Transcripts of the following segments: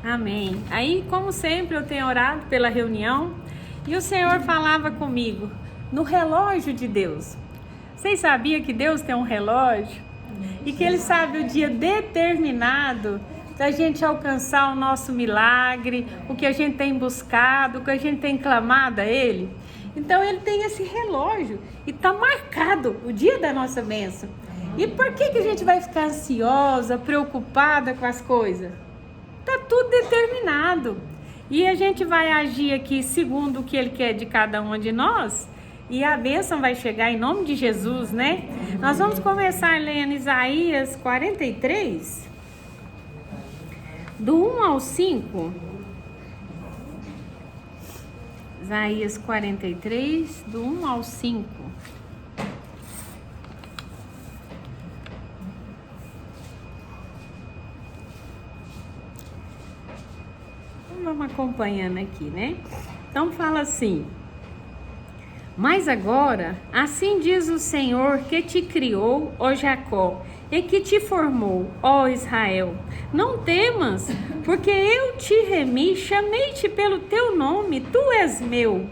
Amém. Aí, como sempre, eu tenho orado pela reunião e o Senhor falava comigo no relógio de Deus. Vocês sabiam que Deus tem um relógio? E que Ele sabe o dia determinado da gente alcançar o nosso milagre, o que a gente tem buscado, o que a gente tem clamado a Ele? Então Ele tem esse relógio e está marcado o dia da nossa bênção. E por que a gente vai ficar ansiosa, preocupada com as coisas? Está tudo determinado. E a gente vai agir aqui segundo o que Ele quer de cada uma de nós. E a bênção vai chegar em nome de Jesus, né? Nós vamos começar lendo Isaías 43, do 1 ao 5. Isaías 43, do 1 ao 5. Vamos acompanhando aqui, né? Então fala assim: mas agora, assim diz o Senhor que te criou, ó Jacó, e que te formou, ó Israel. Não temas, porque eu te remi, chamei-te pelo teu nome, tu és meu.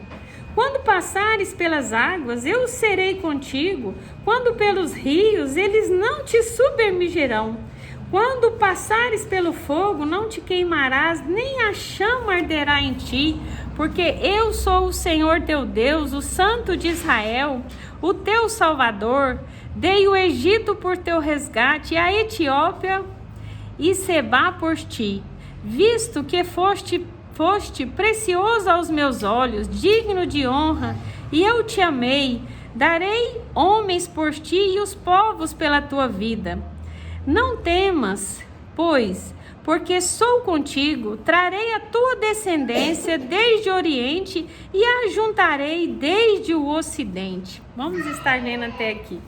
Quando passares pelas águas, eu serei contigo. Quando pelos rios, eles não te submergirão. Quando passares pelo fogo, não te queimarás, nem a chama arderá em ti, porque eu sou o Senhor teu Deus, o Santo de Israel, o teu Salvador. Dei o Egito por teu resgate, a Etiópia e Sebá por ti, visto que foste precioso aos meus olhos, digno de honra, e eu te amei. Darei homens por ti e os povos pela tua vida. Não temas, pois, porque sou contigo, trarei a tua descendência desde o Oriente e a juntarei desde o Ocidente. Vamos estar lendo até aqui.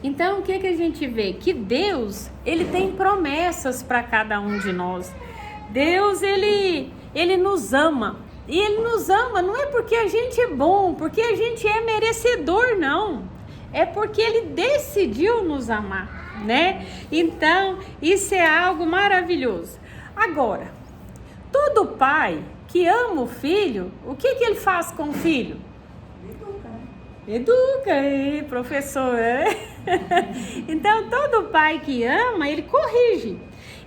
Então, o que a gente vê? Que Deus, Ele tem promessas para cada um de nós. Deus, Ele nos ama. E Ele nos ama não é porque a gente é bom, porque a gente é merecedor, não. É porque Ele decidiu nos amar, né? Então, isso é algo maravilhoso. Agora, todo pai que ama o filho, o que ele faz com o filho? Educa, professor. Então, todo pai que ama, ele corrige.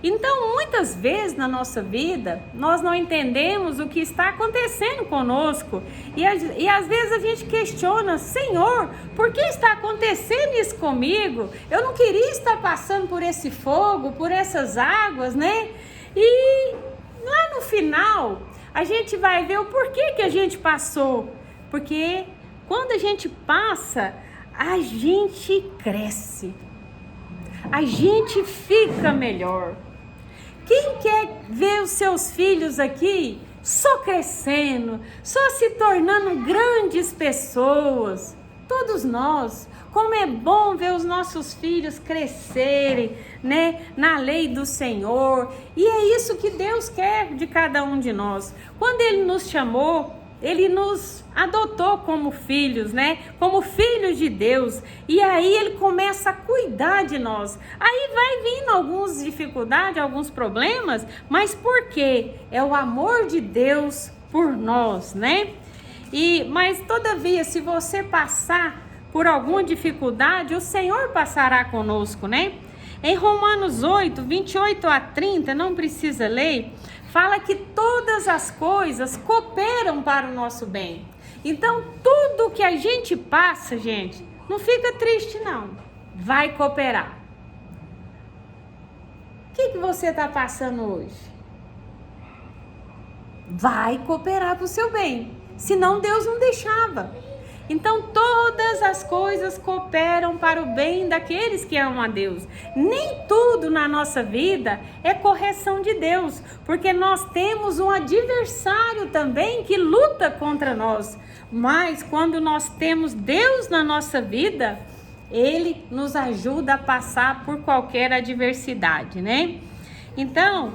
Então, muitas vezes na nossa vida, nós não entendemos o que está acontecendo conosco. E às vezes a gente questiona: Senhor, por que está acontecendo isso comigo? Eu não queria estar passando por esse fogo, por essas águas, né? E lá no final, a gente vai ver o porquê que a gente passou. Porque quando a gente passa, a gente cresce. A gente fica melhor. Quem quer ver os seus filhos aqui só crescendo, só se tornando grandes pessoas? Todos nós. Como é bom ver os nossos filhos crescerem, né, na lei do Senhor. E é isso que Deus quer de cada um de nós. Quando Ele nos chamou, Ele nos adotou como filhos, né? Como filhos de Deus. E aí Ele começa a cuidar de nós. Aí vai vindo algumas dificuldades, alguns problemas. Mas por quê? É o amor de Deus por nós, né? Mas todavia, se você passar por alguma dificuldade, o Senhor passará conosco, né? Em Romanos 8, 28 a 30, não precisa ler, fala que todas as coisas cooperam para o nosso bem. Então, tudo que a gente passa, gente, não fica triste não, vai cooperar. O que você está passando hoje? Vai cooperar para o seu bem, senão Deus não deixava. Então, todas as coisas cooperam para o bem daqueles que amam a Deus. Nem tudo na nossa vida é correção de Deus, porque nós temos um adversário também que luta contra nós. Mas quando nós temos Deus na nossa vida, Ele nos ajuda a passar por qualquer adversidade, né? Então,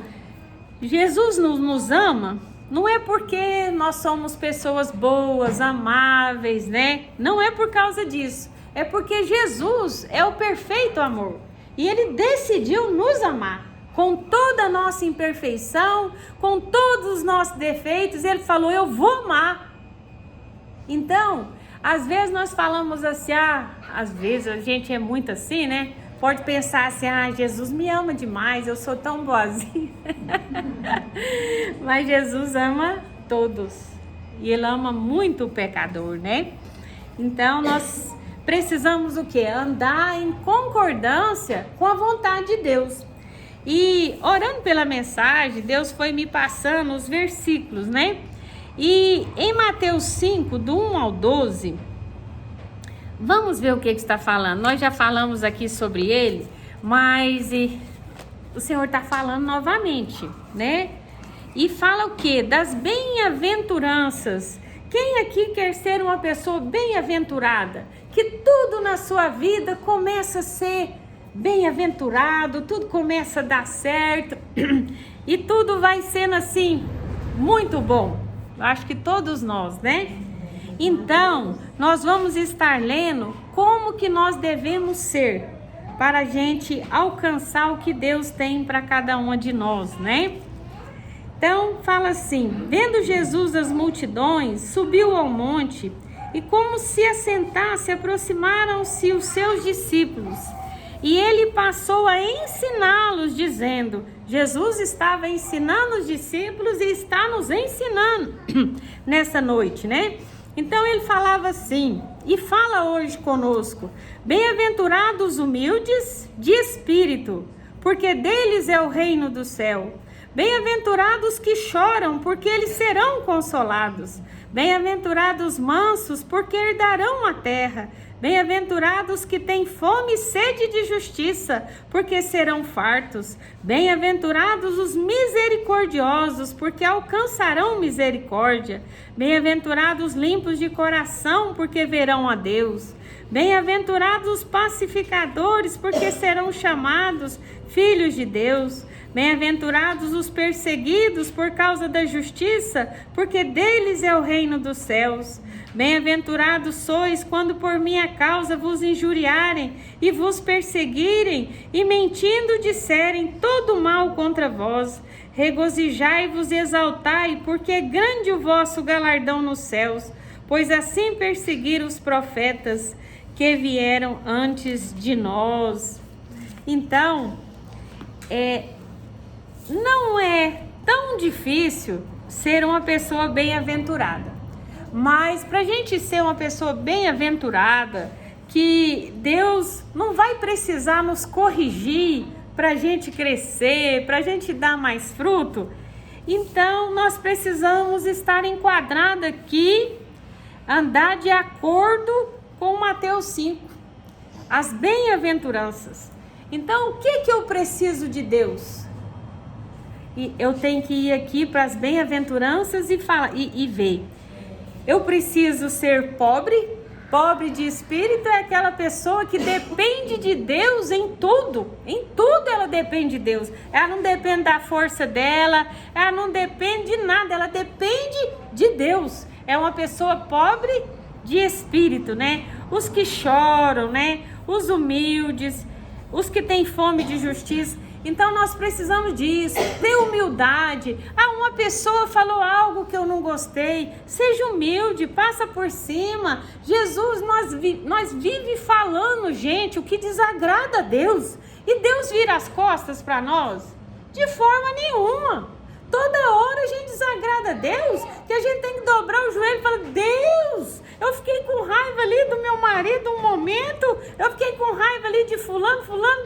Jesus nos ama. Não é porque nós somos pessoas boas, amáveis, né? Não é por causa disso. É porque Jesus é o perfeito amor. E Ele decidiu nos amar. com toda a nossa imperfeição, com todos os nossos defeitos, ele falou, eu vou amar. Então, às vezes nós falamos assim, às vezes a gente é muito assim, né? Pode pensar assim, Jesus me ama demais, eu sou tão boazinha. Mas Jesus ama todos. E ele ama muito o pecador, né? Então, nós precisamos o quê? Andar em concordância com a vontade de Deus. E orando pela mensagem, Deus foi me passando os versículos, né? E em Mateus 5, do 1 ao 12, vamos ver o que está falando. Nós já falamos aqui sobre ele, mas o Senhor está falando novamente, né? E fala o quê? Das bem-aventuranças. Quem aqui quer ser uma pessoa bem-aventurada? Que tudo na sua vida começa a ser bem-aventurado, tudo começa a dar certo e tudo vai sendo assim, muito bom. Acho que todos nós, né? Então, nós vamos estar lendo como que nós devemos ser para a gente alcançar o que Deus tem para cada uma de nós, né? Então, fala assim, vendo Jesus as multidões, subiu ao monte e como se assentasse, aproximaram-se os seus discípulos. E ele passou a ensiná-los, dizendo, Jesus estava ensinando os discípulos e está nos ensinando nessa noite, né? Então ele falava assim, e fala hoje conosco, bem-aventurados humildes de espírito, porque deles é o reino do céu. Bem-aventurados que choram, porque eles serão consolados. Bem-aventurados mansos, porque herdarão a terra. Bem-aventurados que têm fome e sede de justiça, porque serão fartos. Bem-aventurados os misericordiosos, porque alcançarão misericórdia. Bem-aventurados limpos de coração, porque verão a Deus. Bem-aventurados os pacificadores, porque serão chamados filhos de Deus. Bem-aventurados os perseguidos por causa da justiça, porque deles é o reino dos céus. Bem-aventurados sois quando por minha causa vos injuriarem e vos perseguirem e mentindo disserem todo mal contra vós. Regozijai-vos e exaltai, porque é grande o vosso galardão nos céus, pois assim perseguiram os profetas que vieram antes de nós. Então, não é tão difícil ser uma pessoa bem-aventurada. Mas para a gente ser uma pessoa bem-aventurada, que Deus não vai precisar nos corrigir para a gente crescer, para a gente dar mais fruto, então nós precisamos estar enquadrados aqui, andar de acordo com Mateus 5, as bem-aventuranças. Então, o que eu preciso de Deus? E eu tenho que ir aqui para as bem-aventuranças e ver. Eu preciso ser pobre. Pobre de espírito é aquela pessoa que depende de Deus em tudo. Em tudo ela depende de Deus. Ela não depende da força dela, ela não depende de nada, ela depende de Deus. É uma pessoa pobre de espírito, né? Os que choram, né? Os humildes, os que têm fome de justiça. Então nós precisamos disso, ter humildade. Uma pessoa falou algo que eu não gostei, seja humilde, passa por cima. Jesus, nós vive falando, gente, o que desagrada a Deus. E Deus vira as costas para nós? De forma nenhuma. Toda hora a gente desagrada a Deus, que a gente tem que dobrar o joelho e falar, Deus, eu fiquei com raiva ali do meu marido um momento, eu fiquei com raiva ali de fulano,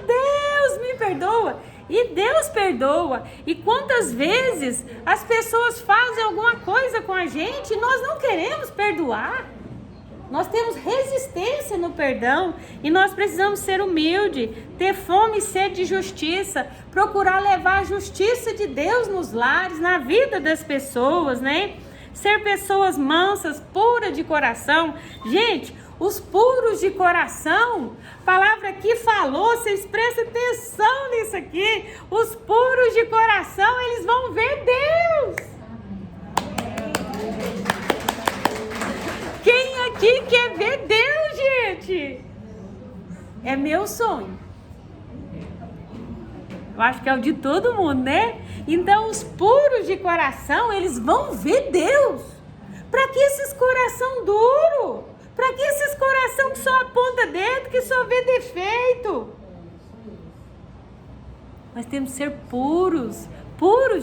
Deus me perdoa. E Deus perdoa. E quantas vezes as pessoas fazem alguma coisa com a gente e nós não queremos perdoar. Nós temos resistência no perdão e nós precisamos ser humildes, ter fome e sede de justiça, procurar levar a justiça de Deus nos lares, na vida das pessoas, né? Ser pessoas mansas, puras de coração. Gente, os puros de coração, a palavra aqui falou, vocês prestem atenção nisso aqui. Os puros de coração, eles vão ver Deus. Quem aqui quer ver Deus, gente? É meu sonho. Eu acho que é o de todo mundo, né? Então, os puros de coração, eles vão ver Deus. Para que esses coração duro? Para que esses coração que só aponta dedo, que só vê defeito? Nós temos que ser puros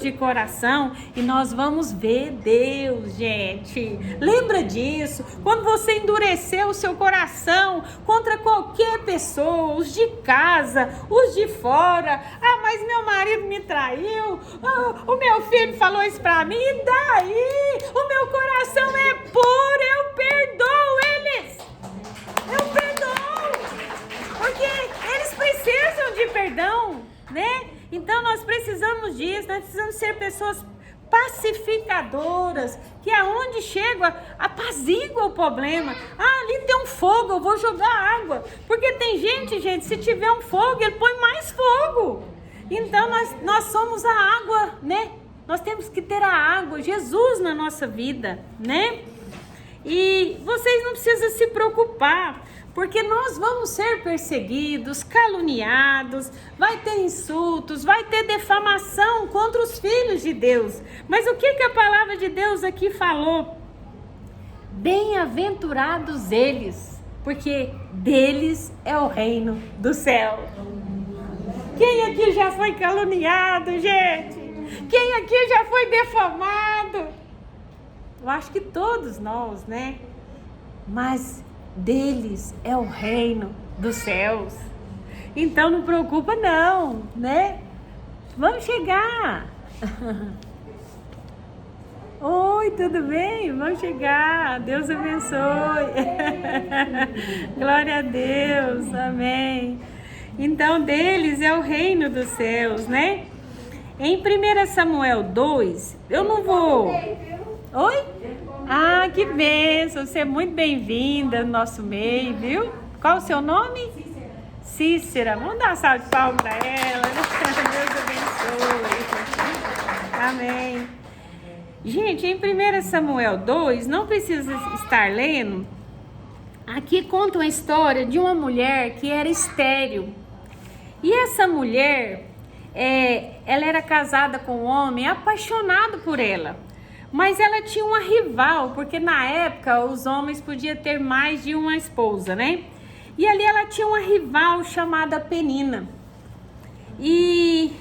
de coração, e nós vamos ver Deus, gente. Lembra disso? Quando você endureceu o seu coração contra qualquer pessoa, os de casa, os de fora. Ah, mas meu marido me traiu. Ah, o meu filho falou isso pra mim. E daí? O meu coração é puro, eu perdoo eles. Eu perdoo. Porque eles precisam de perdão, né? Então nós precisamos disso, nós precisamos ser pessoas pacificadoras, que aonde chega, apazigua o problema. Ah, ali tem um fogo, eu vou jogar água. Porque tem gente, se tiver um fogo, ele põe mais fogo. Então nós somos a água, né? Nós temos que ter a água, Jesus na nossa vida, né? E vocês não precisam se preocupar, porque nós vamos ser perseguidos, caluniados, vai ter insultos, vai ter defamação contra os filhos de Deus. Mas o que a palavra de Deus aqui falou? Bem-aventurados eles, porque deles é o reino do céu. Quem aqui já foi caluniado, gente? Quem aqui já foi defamado? Eu acho que todos nós, né? Mas deles é o reino dos céus. Então não preocupa não, né? Vamos chegar. Oi, tudo bem? Vamos chegar. Deus abençoe. Glória a Deus. Amém. Então deles é o reino dos céus, né? Em 1 Samuel 2, eu não vou... Oi? Ah, que bênção, você é muito bem-vinda no nosso meio, viu? Qual o seu nome? Cícera. Vamos dar uma salva de palmas para ela. Deus abençoe. Amém. Gente, em 1 Samuel 2, não precisa estar lendo. Aqui conta uma história de uma mulher que era estéril. E essa mulher, ela era casada com um homem apaixonado por ela. Mas ela tinha uma rival, porque na época os homens podiam ter mais de uma esposa, né? E ali ela tinha uma rival chamada Penina. E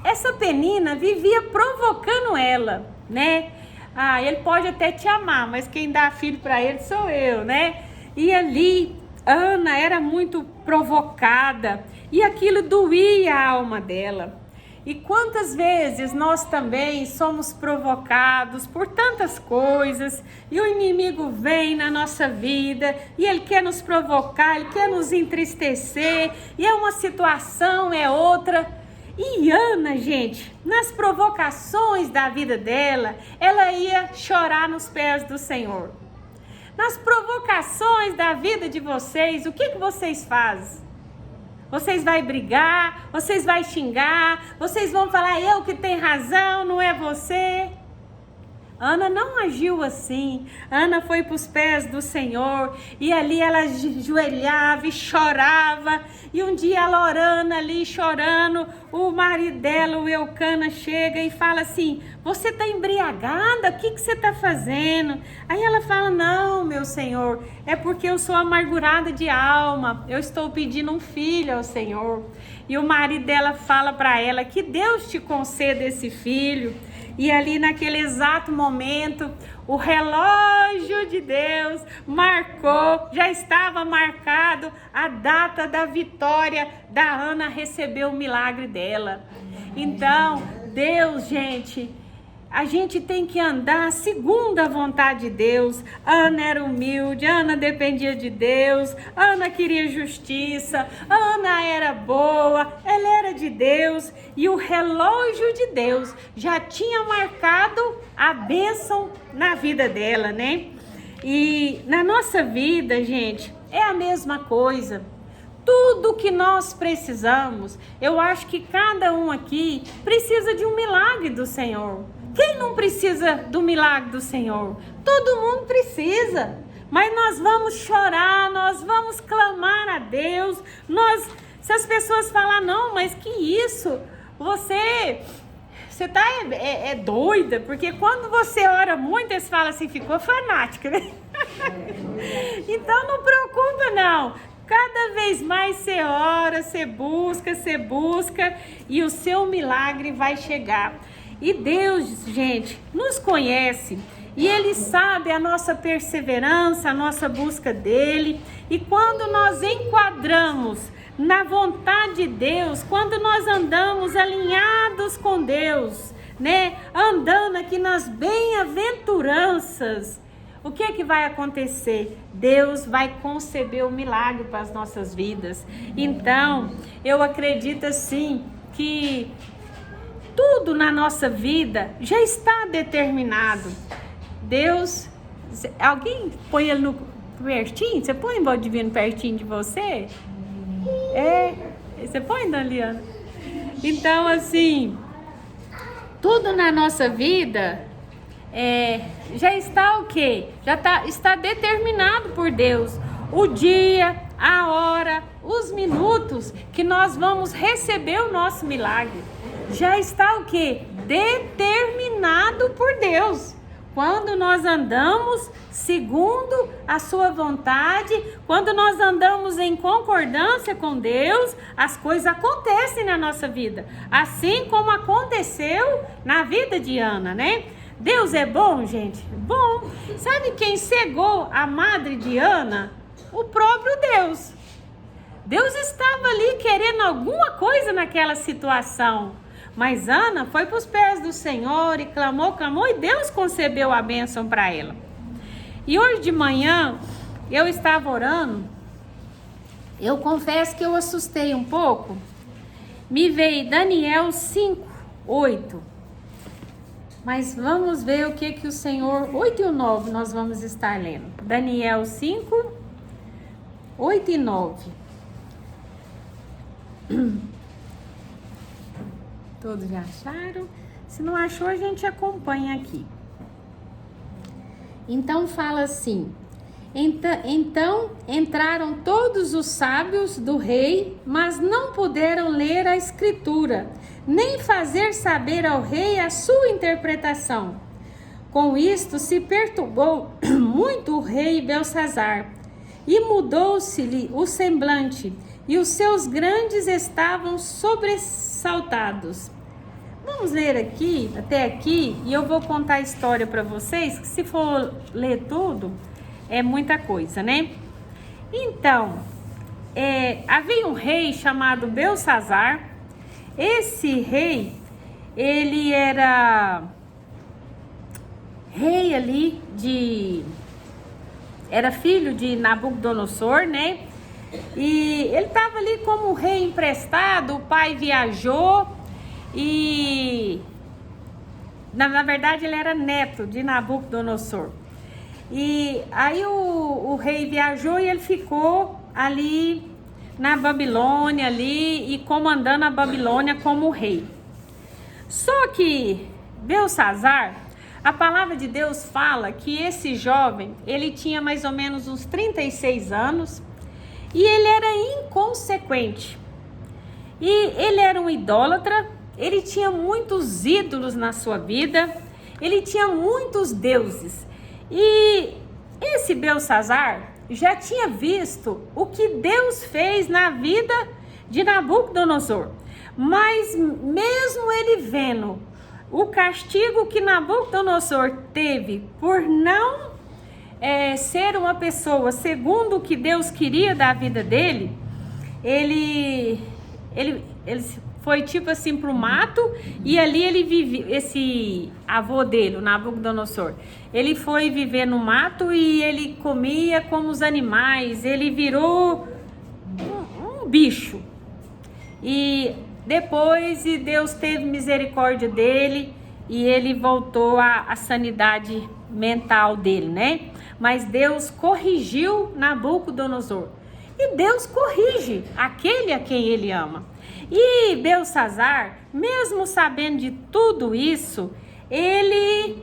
essa Penina vivia provocando ela, né? Ah, ele pode até te amar, mas quem dá filho para ele sou eu, né? E ali Ana era muito provocada e aquilo doía a alma dela. E quantas vezes nós também somos provocados por tantas coisas e o inimigo vem na nossa vida e ele quer nos provocar, ele quer nos entristecer e é uma situação, é outra. E Ana, gente, nas provocações da vida dela, ela ia chorar nos pés do Senhor. Nas provocações da vida de vocês, o que vocês fazem? Vocês vão brigar, vocês vão xingar, vocês vão falar eu que tenho razão, não é você. Ana não agiu assim. Ana foi para os pés do Senhor e ali ela ajoelhava e chorava. E um dia ela orando ali, chorando, o marido dela, o Eucana, chega e fala assim: você está embriagada? O que você está fazendo? Aí ela fala: não, meu Senhor, é porque eu sou amargurada de alma. Eu estou pedindo um filho ao Senhor. E o marido dela fala para ela que Deus te conceda esse filho. E ali naquele exato momento, o relógio de Deus marcou, já estava marcado a data da vitória da Ana receber o milagre dela. Então, Deus, gente, a gente tem que andar segundo a vontade de Deus. Ana era humilde, Ana dependia de Deus, Ana queria justiça, Ana era boa, ela era de Deus e o relógio de Deus já tinha marcado a bênção na vida dela, né? E na nossa vida, gente, é a mesma coisa. Tudo que nós precisamos, eu acho que cada um aqui precisa de um milagre do Senhor. Quem não precisa do milagre do Senhor? Todo mundo precisa. Mas nós vamos chorar, nós vamos clamar a Deus. Se as pessoas falar, não, mas que isso? você tá doida, porque quando você ora muito, eles falam assim, ficou fanática, né? Então não preocupa não. Cada vez mais você ora, você busca e o seu milagre vai chegar. E Deus, gente, nos conhece e Ele sabe a nossa perseverança, a nossa busca dEle. E quando nós enquadramos na vontade de Deus, quando nós andamos alinhados com Deus, né? Andando aqui nas bem-aventuranças, o que é que vai acontecer? Deus vai conceber o milagre para as nossas vidas. Então, eu acredito assim que tudo na nossa vida já está determinado. Deus, alguém põe ele no pertinho? Você põe o divino pertinho de você? Você põe, Daliana? Então, assim, tudo na nossa vida já está o quê? Está determinado por Deus. O dia, a hora, os minutos que nós vamos receber o nosso milagre. Já está o quê? Determinado por Deus. Quando nós andamos segundo a sua vontade, quando nós andamos em concordância com Deus, as coisas acontecem na nossa vida. Assim como aconteceu na vida de Ana, né? Deus é bom, gente? Bom. Sabe quem cegou a madre de Ana? O próprio Deus. Deus estava ali querendo alguma coisa naquela situação. Mas Ana foi para os pés do Senhor e clamou, e Deus concebeu a bênção para ela. E hoje de manhã, eu estava orando, eu confesso que eu assustei um pouco. Me veio Daniel 5:8. Mas vamos ver o que o Senhor... 8 e 9 nós vamos estar lendo. Daniel 5:8 e 9. Todos já acharam? Se não achou, a gente acompanha aqui. Então fala assim: então entraram todos os sábios do rei, mas não puderam ler a escritura, nem fazer saber ao rei a sua interpretação. Com isto se perturbou muito o rei Belsazar, e mudou-se-lhe o semblante, e os seus grandes estavam sobressaltados. Vamos ler aqui, até aqui, e eu vou contar a história para vocês, que se for ler tudo, é muita coisa, né? Então, havia um rei chamado Belsazar. Esse rei, ele era rei ali era filho de Nabucodonosor, né? E ele estava ali como rei emprestado, o pai viajou e, na verdade, ele era neto de Nabucodonosor. E aí o rei viajou e ele ficou ali na Babilônia ali e comandando a Babilônia como rei. Só que Belsazar, a palavra de Deus fala que esse jovem, ele tinha mais ou menos uns 36 anos e ele era inconsequente. E ele era um idólatra, ele tinha muitos ídolos na sua vida, ele tinha muitos deuses. E esse Belsazar já tinha visto o que Deus fez na vida de Nabucodonosor. Mas mesmo ele vendo o castigo que Nabucodonosor teve por não ser uma pessoa segundo o que Deus queria da vida dele, ele foi tipo assim pro mato, e ali ele vive, esse avô dele, o Nabucodonosor, ele foi viver no mato e ele comia como os animais, ele virou um bicho. E depois Deus teve misericórdia dele e ele voltou à sanidade mental dele, né? Mas Deus corrigiu Nabucodonosor. E Deus corrige aquele a quem ele ama. E Belsazar, mesmo sabendo de tudo isso, ele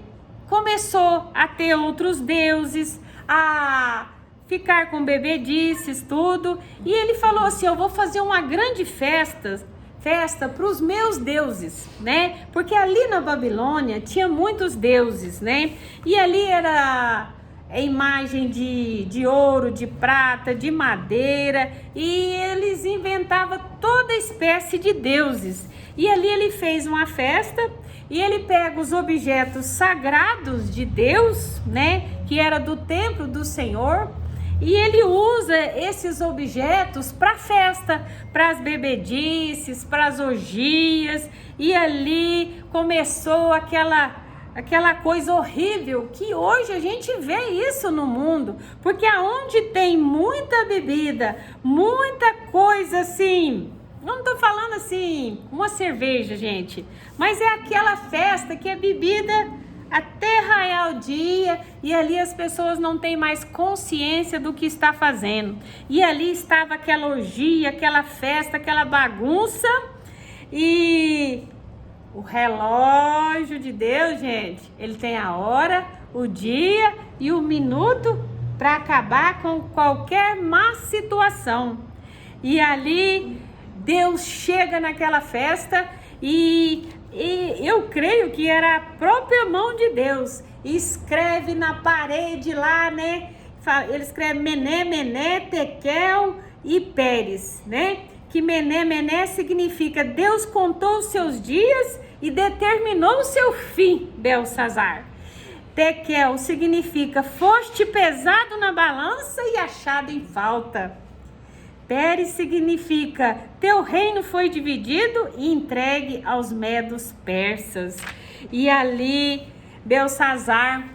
começou a ter outros deuses, a ficar com bebedices, tudo. E ele falou assim: eu vou fazer uma grande festa festa para os meus deuses, né? Porque ali na Babilônia tinha muitos deuses, né? E ali era a imagem de ouro, de prata, de madeira, e eles inventavam toda espécie de deuses. E ali ele fez uma festa e ele pega os objetos sagrados de Deus, né? Que era do templo do Senhor. E ele usa esses objetos para festa, para as bebedices, para as orgias. E ali começou aquela coisa horrível que hoje a gente vê isso no mundo. Porque aonde tem muita bebida, muita coisa assim... Não estou falando assim, uma cerveja, gente. Mas é aquela festa que é bebida até raiar o dia, e ali as pessoas não têm mais consciência do que está fazendo. E ali estava aquela orgia, aquela festa, aquela bagunça. E o relógio de Deus, gente, ele tem a hora, o dia e o minuto para acabar com qualquer má situação. E ali Deus chega naquela festa e eu creio que era a própria mão de Deus. Escreve na parede lá, né? Ele escreve Mené, Mené, Tekel e Pérez, né? Que Mené, Mené significa Deus contou os seus dias e determinou o seu fim, Belsazar. Tekel significa foste pesado na balança e achado em falta. Pérez significa teu reino foi dividido e entregue aos medos persas. E ali Belsazar,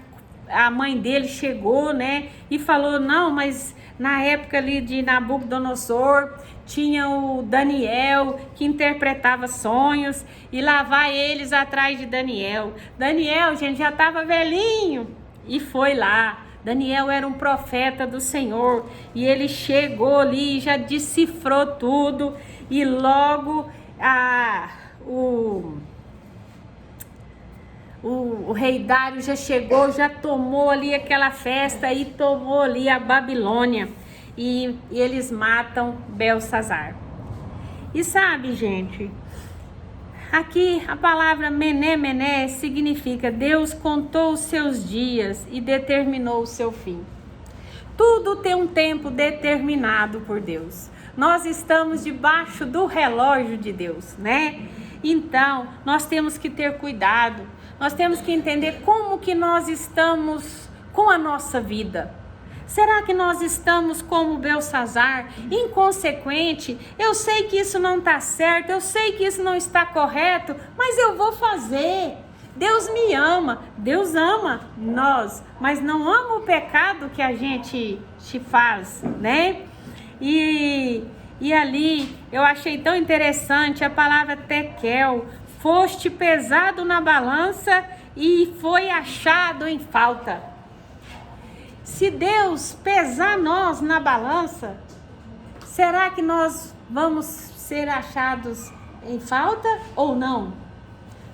a mãe dele chegou, né, e falou, não, mas na época ali de Nabucodonosor tinha o Daniel que interpretava sonhos, e lá vai eles atrás de Daniel. Daniel, gente, já estava velhinho e foi lá. Daniel era um profeta do Senhor e ele chegou ali e já decifrou tudo, e logo o rei Dário já chegou, já tomou ali aquela festa e tomou ali a Babilônia, e eles matam Belsazar. E sabe, gente, aqui a palavra Mené, Mené significa Deus contou os seus dias e determinou o seu fim. Tudo tem um tempo determinado por Deus. Nós estamos debaixo do relógio de Deus, né? Então, nós temos que ter cuidado. Nós temos que entender como que nós estamos com a nossa vida. Será que nós estamos como Belsazar, inconsequente? Eu sei que isso não está certo, eu sei que isso não está correto, mas eu vou fazer. Deus me ama, Deus ama nós, mas não ama o pecado que a gente faz, né? E ali eu achei tão interessante a palavra tekel, foste pesado na balança e foi achado em falta. Se Deus pesar nós na balança, será que nós vamos ser achados em falta ou não?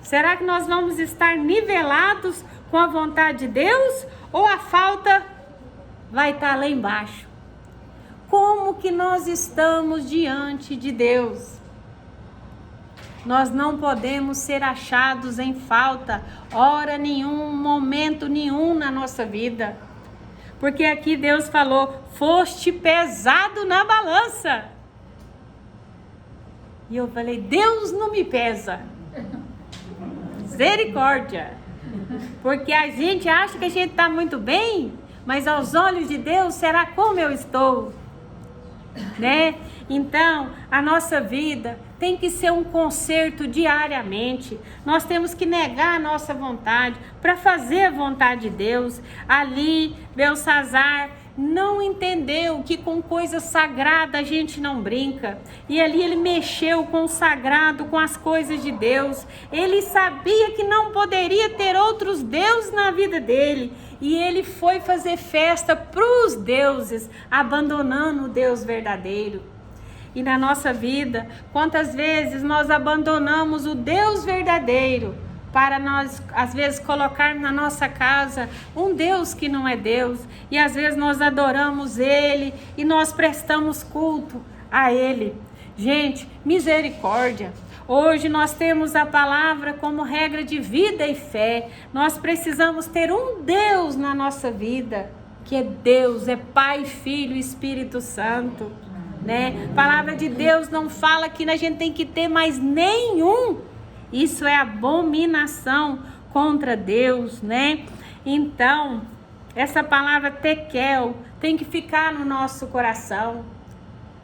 Será que nós vamos estar nivelados com a vontade de Deus ou a falta vai estar lá embaixo? Como que nós estamos diante de Deus? Nós não podemos ser achados em falta, hora nenhum, momento nenhum na nossa vida. Porque aqui Deus falou, foste pesado na balança. E eu falei, Deus não me pesa. Misericórdia. Porque a gente acha que a gente está muito bem, mas aos olhos de Deus, será como eu estou? Né? Então, a nossa vida tem que ser um conserto diariamente. Nós temos que negar a nossa vontade para fazer a vontade de Deus. Ali, Belsazar não entendeu que com coisa sagrada a gente não brinca. E ali ele mexeu com o sagrado, com as coisas de Deus. Ele sabia que não poderia ter outros deuses na vida dele. E ele foi fazer festa para os deuses, abandonando o Deus verdadeiro. E na nossa vida, quantas vezes nós abandonamos o Deus verdadeiro para nós, às vezes, colocar na nossa casa um Deus que não é Deus. E às vezes nós adoramos Ele e nós prestamos culto a Ele. Gente, misericórdia. Hoje nós temos a palavra como regra de vida e fé. Nós precisamos ter um Deus na nossa vida, que é Deus, é Pai, Filho e Espírito Santo, né? A palavra de Deus não fala que a gente tem que ter mais nenhum. Isso é abominação contra Deus, né? Então, essa palavra tekel tem que ficar no nosso coração.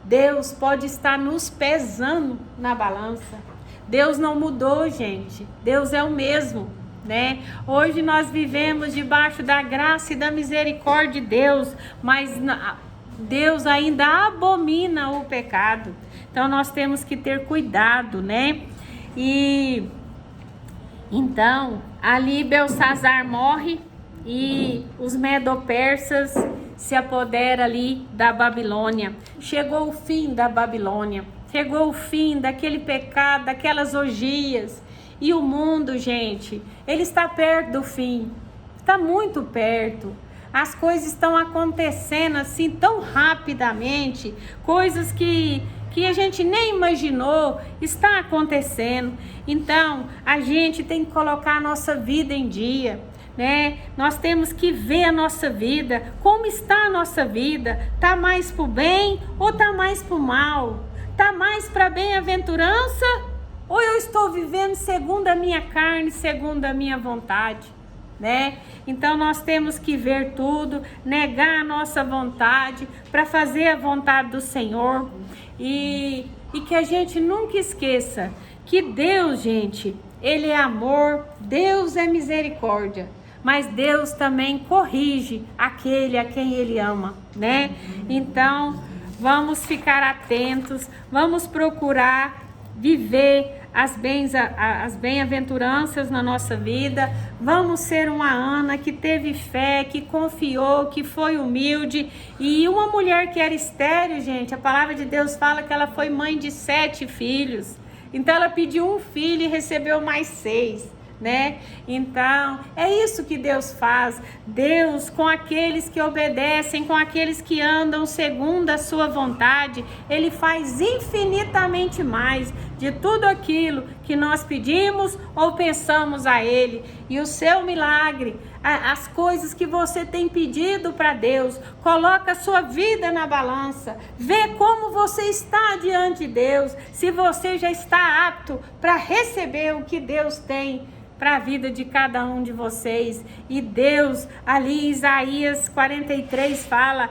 Deus pode estar nos pesando na balança. Deus não mudou, gente. Deus é o mesmo, né? Hoje nós vivemos debaixo da graça e da misericórdia de Deus, mas Deus ainda abomina o pecado. Então nós temos que ter cuidado, né? E então, ali Belsazar morre e os medo-persas se apoderam ali da Babilônia. Chegou o fim da Babilônia. Chegou o fim daquele pecado, daquelas orgias. E o mundo, gente, ele está perto do fim. Está muito perto. As coisas estão acontecendo assim tão rapidamente. Coisas que a gente nem imaginou está acontecendo. Então, a gente tem que colocar a nossa vida em dia, né? Nós temos que ver a nossa vida. Como está a nossa vida? Está mais para o bem ou está mais para o mal? Está mais para a bem-aventurança? Ou eu estou vivendo segundo a minha carne, segundo a minha vontade, né? Então nós temos que ver tudo, negar a nossa vontade para fazer a vontade do Senhor. E que a gente nunca esqueça que Deus, gente, Ele é amor, Deus é misericórdia. Mas Deus também corrige aquele a quem Ele ama, né? Então, vamos ficar atentos, vamos procurar viver as bem-aventuranças na nossa vida. Vamos ser uma Ana que teve fé, que confiou, que foi humilde. E uma mulher que era estéril, gente, a palavra de Deus fala que ela foi mãe de 7 filhos. Então ela pediu um filho e recebeu mais 6. Né? Então, é isso que Deus faz. Deus, com aqueles que obedecem, com aqueles que andam segundo a sua vontade, Ele faz infinitamente mais de tudo aquilo que nós pedimos ou pensamos a Ele. E o seu milagre, as coisas que você tem pedido para Deus, coloca a sua vida na balança, vê como você está diante de Deus, se você já está apto para receber o que Deus tem para a vida de cada um de vocês. E Deus, ali em Isaías 43 fala,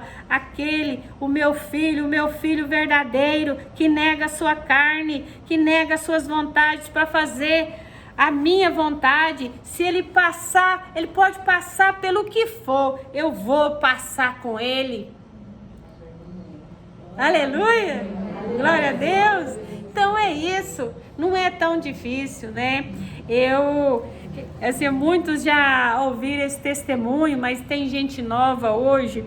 o meu filho verdadeiro, que nega a sua carne, que nega as suas vontades para fazer a minha vontade. Se ele passar, ele pode passar pelo que for, eu vou passar com ele. Aleluia! Glória a Deus! Então é isso, não é tão difícil, né? Muitos já ouviram esse testemunho, mas tem gente nova hoje.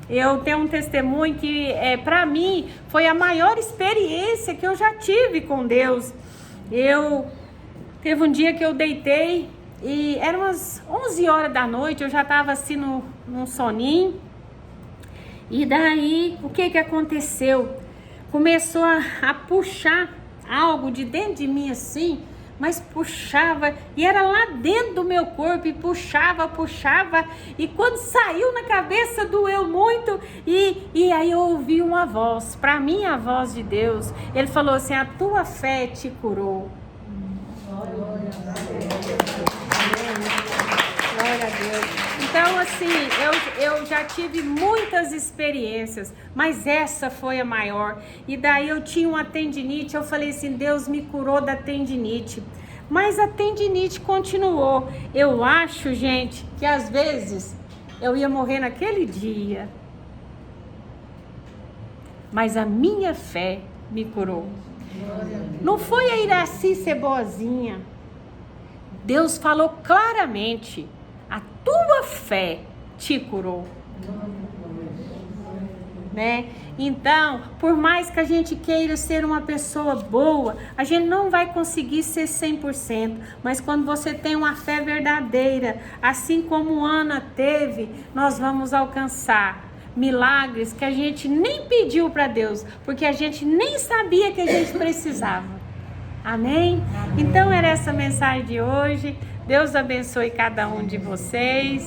Eu tenho um testemunho que, para mim, foi a maior experiência que eu já tive com Deus. Teve um dia que eu deitei e eram umas 11 horas da noite, eu já estava assim num soninho. E daí, o que aconteceu? Começou a puxar algo de dentro de mim assim, mas puxava, e era lá dentro do meu corpo, e puxava, e quando saiu na cabeça doeu muito, e aí eu ouvi uma voz, para mim a voz de Deus. Ele falou assim: a tua fé te curou. Glória a Deus. Então, assim, eu já tive muitas experiências, mas essa foi a maior. E daí eu tinha uma tendinite, eu falei assim: Deus me curou da tendinite. Mas a tendinite continuou. Eu acho, gente, que às vezes eu ia morrer naquele dia. Mas a minha fé me curou. Não foi a Iraci ser boazinha. Deus falou claramente: a tua fé te curou, né? Então, por mais que a gente queira ser uma pessoa boa, a gente não vai conseguir ser 100%, mas quando você tem uma fé verdadeira, assim como Ana teve, nós vamos alcançar. milagres que a gente nem pediu para Deus, porque a gente nem sabia que a gente precisava. Amém? Então era essa mensagem de hoje. Deus abençoe cada um de vocês.